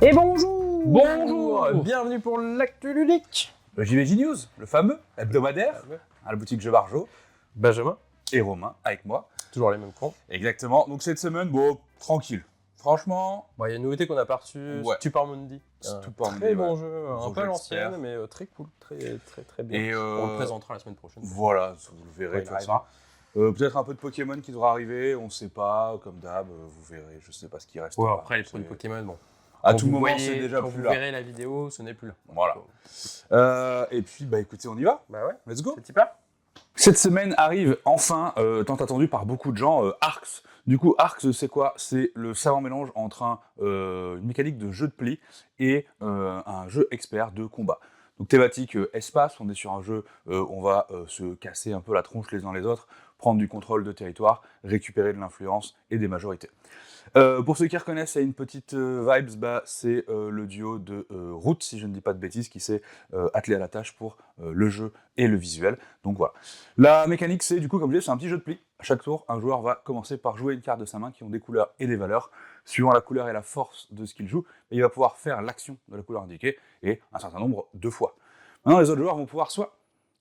Et bonjour. Bonjour. Bienvenue pour l'actu ludique. Le JVJ News, le fameux hebdomadaire, à la boutique Jeux Barjo. Benjamin. Et Romain, avec moi. Toujours les mêmes cons. Exactement. Donc cette semaine, bon, tranquille. Franchement... Bon, il y a une nouveauté qu'on a pas reçue, Ouais. Stuparmundi. Stuparmundi, Très bon ouais. jeu, un Gros peu à jeu l'ancienne, expert. mais très cool, très bien. Et On le présentera la semaine prochaine. Voilà, vous le verrez Ouais, de il toute façon. arrivera. Peut-être un peu de Pokémon qui devra arriver, on sait pas, comme d'hab, vous verrez, je sais pas ce qui reste. Ouais, après les produits Pokémon, bon. À Quand tout vous moment, voyez- c'est déjà quand plus vous là. verrez la vidéo, ce n'est plus là. Voilà. Et puis, bah écoutez, on y va. Bah ouais, Let's go. c'est pas. Cette semaine arrive enfin, tant attendu par beaucoup de gens, Arx. Du coup, Arx, c'est quoi? C'est le savant mélange entre une mécanique de jeu de pli et un jeu expert de combat. Donc thématique espace, on est sur un jeu où on va se casser un peu la tronche les uns les autres, prendre du contrôle de territoire, récupérer de l'influence et des majorités. Pour ceux qui reconnaissent, il y a une petite vibes, c'est le duo de Root, si je ne dis pas de bêtises, qui s'est attelé à la tâche pour le jeu et le visuel. Donc voilà. La mécanique, c'est du coup, comme je disais, c'est un petit jeu de pli. À chaque tour, un joueur va commencer par jouer une carte de sa main qui ont des couleurs et des valeurs. Suivant la couleur et la force de ce qu'il joue, il va pouvoir faire l'action de la couleur indiquée et un certain nombre de fois. Maintenant, les autres joueurs vont pouvoir soit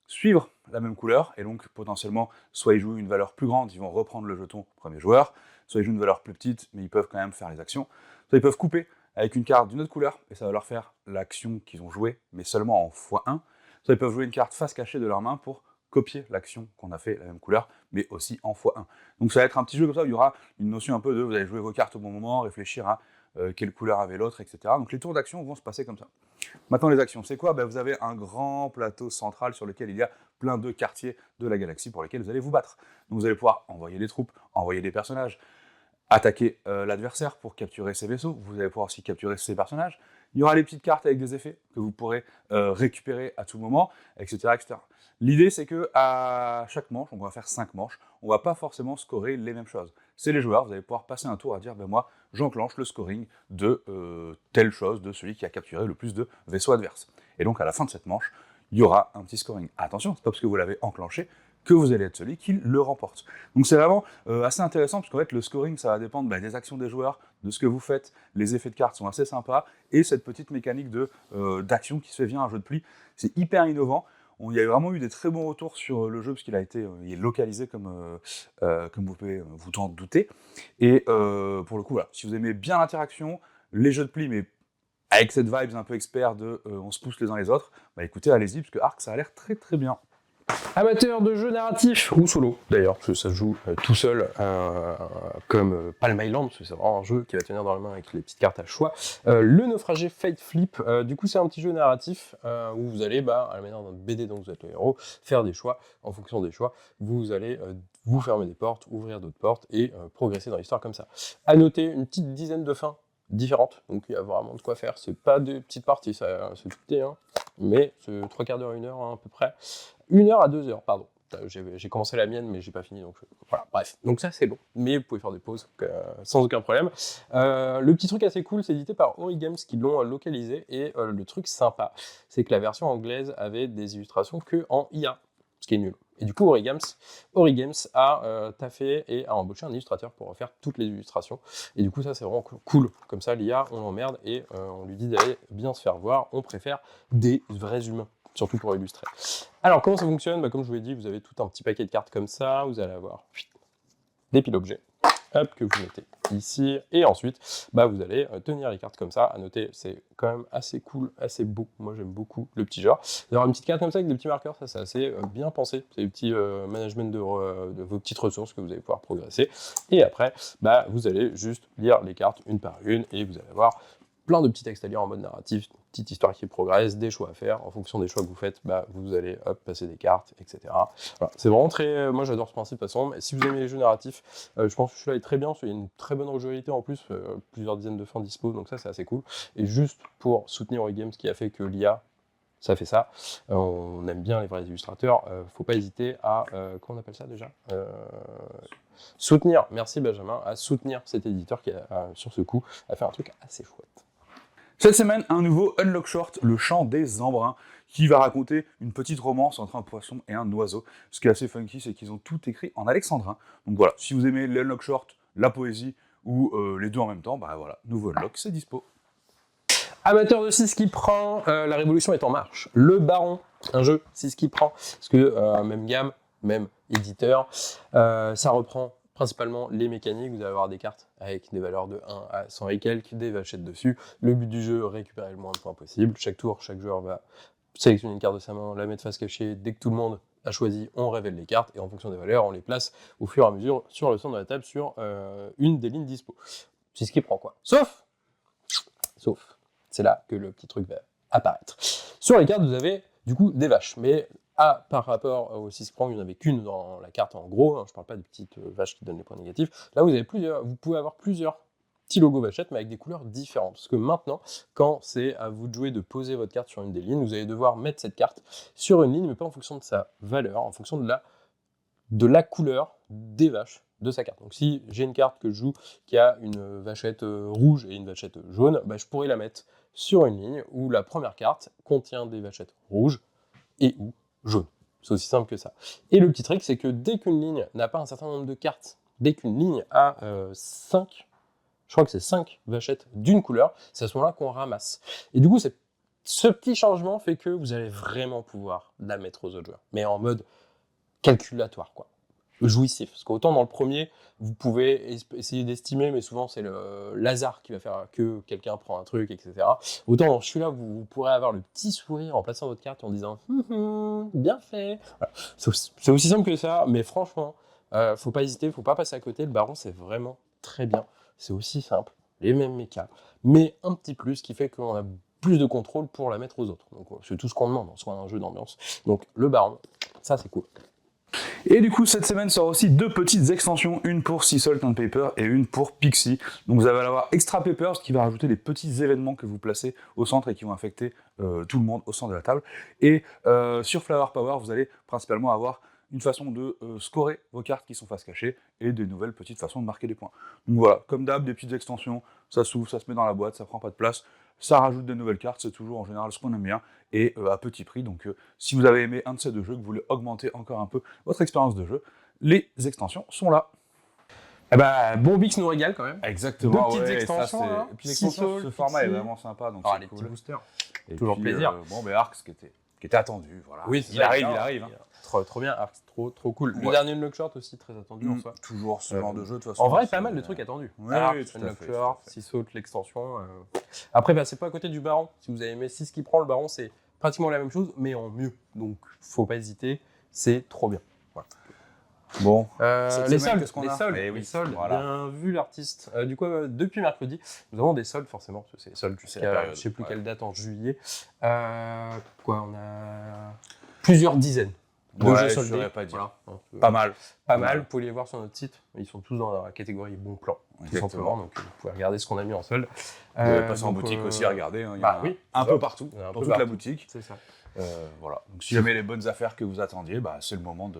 suivre la même couleur, et donc potentiellement, soit ils jouent une valeur plus grande, ils vont reprendre le jeton premier joueur, soit ils jouent une valeur plus petite, mais ils peuvent quand même faire les actions, soit ils peuvent couper avec une carte d'une autre couleur, et ça va leur faire l'action qu'ils ont jouée, mais seulement en x1, soit ils peuvent jouer une carte face cachée de leur main pour copier l'action qu'on a fait la même couleur, mais aussi en x1. Donc ça va être un petit jeu comme ça, où il y aura une notion un peu de, vous allez jouer vos cartes au bon moment, réfléchir à quelle couleur avait l'autre, etc. Donc les tours d'action vont se passer comme ça. Maintenant, les actions, c'est quoi? Vous avez un grand plateau central sur lequel il y a plein de quartiers de la galaxie pour lesquels vous allez vous battre. Donc vous allez pouvoir envoyer des troupes, envoyer des personnages, attaquer l'adversaire pour capturer ses vaisseaux, vous allez pouvoir aussi capturer ses personnages. Il y aura les petites cartes avec des effets que vous pourrez récupérer à tout moment, etc. etc. L'idée, c'est que à chaque manche, on va faire 5 manches, on va pas forcément scorer les mêmes choses. C'est les joueurs, vous allez pouvoir passer un tour à dire, moi, j'enclenche le scoring de telle chose, de celui qui a capturé le plus de vaisseaux adverses. Et donc, à la fin de cette manche, il y aura un petit scoring. Attention, c'est pas parce que vous l'avez enclenché que vous allez être celui qui le remporte. Donc c'est vraiment assez intéressant, parce qu'en fait, le scoring, ça va dépendre des actions des joueurs, de ce que vous faites, les effets de cartes sont assez sympas, et cette petite mécanique d'action qui se fait via un jeu de pli, c'est hyper innovant. Il y a vraiment eu des très bons retours sur le jeu, parce qu'il il est localisé comme vous pouvez vous en douter. Et pour le coup, voilà, si vous aimez bien l'interaction, les jeux de pli, mais avec cette vibe un peu expert de on se pousse les uns les autres, écoutez, allez-y, parce que Arc, ça a l'air très très bien. Amateur de jeux narratifs, ou solo d'ailleurs, parce que ça se joue tout seul, comme Palm Island, parce que c'est vraiment un jeu qui va tenir dans la main avec les petites cartes à choix. Le naufragé Fate Flip, du coup c'est un petit jeu narratif où vous allez, à la manière d'un BD dont vous êtes le héros, faire des choix. En fonction des choix, vous allez vous fermer des portes, ouvrir d'autres portes et progresser dans l'histoire comme ça. À noter une petite dizaine de fins différentes, donc il y a vraiment de quoi faire. C'est pas des petites parties, ça c'est tout petit, hein, mais c'est 3/4 d'heure, 1 heure à peu près. 1 heure à 2 heures, pardon. J'ai commencé la mienne, mais j'ai pas fini, donc voilà, bref. Donc ça, c'est long, mais vous pouvez faire des pauses sans aucun problème. Le petit truc assez cool, c'est édité par Origames qui l'ont localisé, et le truc sympa, c'est que la version anglaise avait des illustrations que en IA, ce qui est nul. Et du coup, Origames a taffé et a embauché un illustrateur pour refaire toutes les illustrations. Et du coup, ça, c'est vraiment cool. Comme ça, l'IA, on l'emmerde et on lui dit d'aller bien se faire voir. On préfère des vrais humains, surtout pour illustrer. Alors, comment ça fonctionne? Comme je vous l'ai dit, vous avez tout un petit paquet de cartes comme ça. Vous allez avoir des piles objets, hop, que vous mettez ici, et ensuite, vous allez tenir les cartes comme ça. À noter, c'est quand même assez cool, assez beau. Moi, j'aime beaucoup le petit genre. D'avoir une petite carte comme ça avec des petits marqueurs, ça, c'est assez bien pensé. C'est des petits management de vos petites ressources que vous allez pouvoir progresser. Et après, vous allez juste lire les cartes une par une, et vous allez avoir plein de petits textes à lire en mode narratif, petite histoire qui progresse, des choix à faire. En fonction des choix que vous faites, vous allez passer des cartes, etc. Voilà. C'est vraiment très... moi, j'adore ce principe de toute façon. Mais si vous aimez les jeux narratifs, je pense que celui-là est très bien. Il y a une très bonne rejouabilité en plus, plusieurs dizaines de fins dispo, donc ça, c'est assez cool. Et juste pour soutenir Origames, qui a fait que l'IA, ça fait ça. On aime bien les vrais illustrateurs. Faut pas hésiter à... comment on appelle ça déjà soutenir, merci Benjamin, à soutenir cet éditeur qui, sur ce coup, a fait un truc assez chouette. Cette semaine, un nouveau Unlock Short, Le Chant des Embruns, qui va raconter une petite romance entre un poisson et un oiseau. Ce qui est assez funky, c'est qu'ils ont tout écrit en alexandrin. Donc voilà, si vous aimez l'Unlock Short, la poésie, ou les deux en même temps, voilà, nouveau Unlock, c'est dispo. Amateur de 6 qui prend, la révolution est en marche. Le Baron, un jeu 6 qui prend, parce que même gamme, même éditeur, ça reprend principalement les mécaniques. Vous allez avoir des cartes avec des valeurs de 1 à 100 et quelques, des vachettes dessus. Le but du jeu, récupérer le moins de points possible. Chaque tour, chaque joueur va sélectionner une carte de sa main, la mettre face cachée. Dès que tout le monde a choisi, on révèle les cartes et en fonction des valeurs, on les place au fur et à mesure sur le centre de la table sur une des lignes dispo. C'est ce qui prend quoi. Sauf, c'est là que le petit truc va apparaître. Sur les cartes, vous avez du coup des vaches, mais par rapport au 6 prend, il n'y en avait qu'une dans la carte en gros, hein, je ne parle pas des petites vaches qui donnent les points négatifs. Là, vous pouvez avoir plusieurs petits logos vachettes, mais avec des couleurs différentes. Parce que maintenant, quand c'est à vous de jouer de poser votre carte sur une des lignes, vous allez devoir mettre cette carte sur une ligne, mais pas en fonction de sa valeur, en fonction de la couleur des vaches de sa carte. Donc si j'ai une carte que je joue qui a une vachette rouge et une vachette jaune, bah, je pourrais la mettre sur une ligne où la première carte contient des vachettes rouges et ou jaunes. C'est aussi simple que ça. Et le petit trick, c'est que dès qu'une ligne n'a pas un certain nombre de cartes, dès qu'une ligne a 5, je crois que c'est 5 vachettes d'une couleur, c'est à ce moment-là qu'on ramasse. Et du coup, ce petit changement fait que vous allez vraiment pouvoir la mettre aux autres joueurs, mais en mode calculatoire, quoi. Jouissif. Parce qu'autant dans le premier, vous pouvez essayer d'estimer, mais souvent c'est le hasard qui va faire que quelqu'un prend un truc, etc. Autant dans celui-là, vous pourrez avoir le petit sourire en plaçant votre carte et en disant bien fait. Voilà. C'est aussi simple que ça, mais franchement, faut pas hésiter, faut pas passer à côté. Le Baron, c'est vraiment très bien. C'est aussi simple, les mêmes mécas, mais un petit plus qui fait qu'on a plus de contrôle pour la mettre aux autres. Donc c'est tout ce qu'on demande en soi un jeu d'ambiance. Donc le Baron, ça c'est cool. Et du coup, cette semaine sort aussi 2 petites extensions, une pour Sea Salt and Paper et une pour Pixie. Donc vous allez avoir Extra Papers qui va rajouter les petits événements que vous placez au centre et qui vont affecter tout le monde au centre de la table. Et sur Flower Power, vous allez principalement avoir une façon de scorer vos cartes qui sont face cachée et des nouvelles petites façons de marquer des points. Donc voilà, comme d'hab, des petites extensions, ça s'ouvre, ça se met dans la boîte, ça prend pas de place, ça rajoute des nouvelles cartes, c'est toujours en général ce qu'on aime bien, et à petit prix. Donc si vous avez aimé un de ces 2 jeux, que vous voulez augmenter encore un peu votre expérience de jeu, les extensions sont là. Eh bah, bon Bix nous régale quand même. Exactement, 2 petites extensions. ça, Là. Et puis l'extension, ce format est vraiment sympa, donc c'est les cool. petits boosters. Et toujours puis, plaisir. Bon, mais Arx qui était attendu, voilà. Oui, il arrive. Hein. Trop bien, Arx, trop cool. Le Ouais. dernier Unlock Short aussi, très attendu en soi. Toujours ce genre de jeu, de toute façon. En vrai, pas mal de trucs attendus. Oui, Arx, tout à Unlock fait. Short, Sea Salt, l'extension. Après, bah, c'est pas à côté du Baron. Si vous avez aimé 6 qui prend, le Baron, c'est pratiquement la même chose, mais en mieux. Donc, faut pas hésiter, c'est trop bien. Voilà. Bon, les soldes, voilà. Bien vu l'artiste. Du coup, depuis mercredi, nous avons des soldes forcément, parce que c'est les soldes jusqu'à je sais plus quelle date en juillet. On a plusieurs dizaines de jeux soldés. Je saurais pas dire. Voilà. Pas mal. Vous pouvez les voir sur notre site, ils sont tous dans la catégorie bon plan, tout simplement, donc vous pouvez regarder ce qu'on a mis en solde. Vous pouvez passer en boutique aussi à regarder, il y en a un peu partout, dans toute la boutique. C'est ça. Voilà. Donc si jamais les bonnes affaires que vous attendiez, c'est le moment de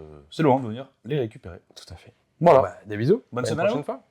venir les récupérer. Tout à fait. Voilà. Des bisous. Bonne à semaine. Une prochaine fois.